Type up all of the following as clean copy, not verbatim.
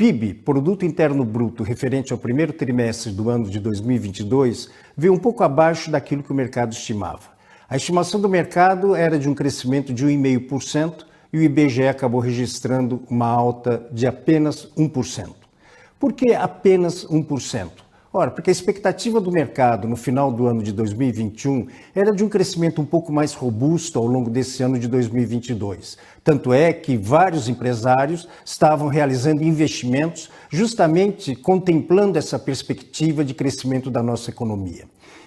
PIB, Produto Interno Bruto, referente ao primeiro trimestre do ano de 2022, veio um pouco abaixo daquilo que o mercado estimava. A estimação do mercado era de um crescimento de 1,5% e o IBGE acabou registrando uma alta de apenas 1%. Por que apenas 1%? Ora, porque a expectativa do mercado no final do ano de 2021 era de um crescimento um pouco mais robusto ao longo desse ano de 2022. Tanto é que vários empresários estavam realizando investimentos justamente contemplando essa perspectiva de crescimento da nossa economia.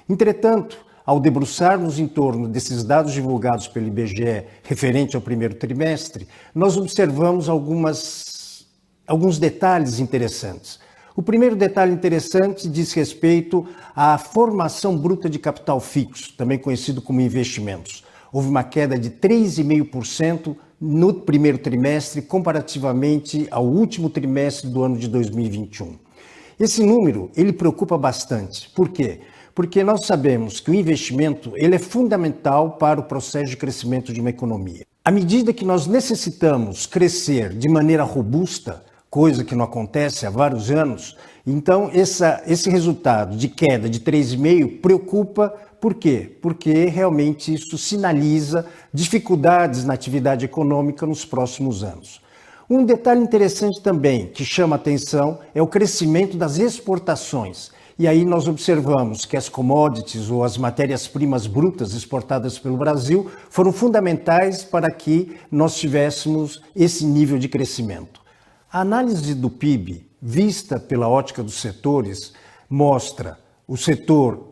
Entretanto, ao debruçarmos em torno desses dados divulgados pelo IBGE referente ao primeiro trimestre, nós observamos alguns detalhes interessantes. O primeiro detalhe interessante diz respeito à formação bruta de capital fixo, também conhecido como investimentos. Houve uma queda de 3,5% no primeiro trimestre, comparativamente ao último trimestre do ano de 2021. Esse número, ele preocupa bastante. Por quê? Porque nós sabemos que o investimento ele é fundamental para o processo de crescimento de uma economia. À medida que nós necessitamos crescer de maneira robusta, coisa que não acontece há vários anos, então esse resultado de queda de 3,5% preocupa. Por quê? Porque realmente isso sinaliza dificuldades na atividade econômica nos próximos anos. Um detalhe interessante também que chama atenção é o crescimento das exportações. E aí nós observamos que as commodities ou as matérias-primas brutas exportadas pelo Brasil foram fundamentais para que nós tivéssemos esse nível de crescimento. A análise do PIB, vista pela ótica dos setores, mostra o setor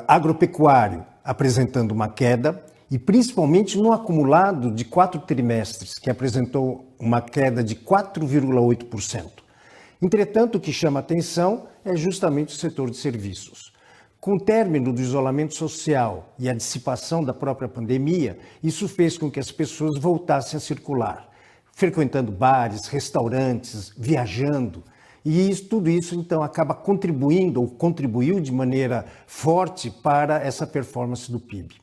agropecuário apresentando uma queda e principalmente no acumulado de 4 trimestres, que apresentou uma queda de 4,8%. Entretanto, o que chama atenção é justamente o setor de serviços. Com o término do isolamento social e a dissipação da própria pandemia, isso fez com que as pessoas voltassem a circular, frequentando bares, restaurantes, viajando. E tudo isso, então, acaba contribuindo ou contribuiu de maneira forte para essa performance do PIB.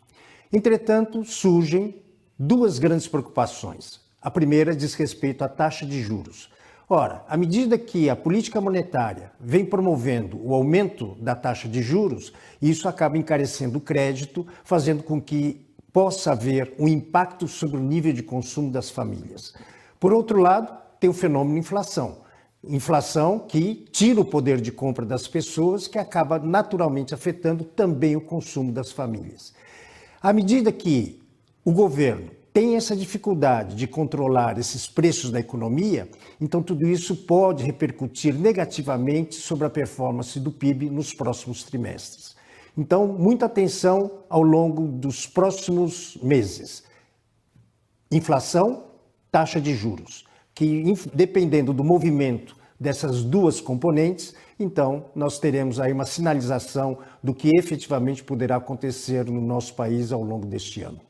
Entretanto, surgem duas grandes preocupações. A primeira diz respeito à taxa de juros. Ora, à medida que a política monetária vem promovendo o aumento da taxa de juros, isso acaba encarecendo o crédito, fazendo com que possa haver um impacto sobre o nível de consumo das famílias. Por outro lado, tem o fenômeno inflação. Inflação que tira o poder de compra das pessoas, que acaba naturalmente afetando também o consumo das famílias. À medida que o governo tem essa dificuldade de controlar esses preços da economia, então tudo isso pode repercutir negativamente sobre a performance do PIB nos próximos trimestres. Então, muita atenção ao longo dos próximos meses. Inflação, taxa de juros, que dependendo do movimento dessas duas componentes, então nós teremos aí uma sinalização do que efetivamente poderá acontecer no nosso país ao longo deste ano.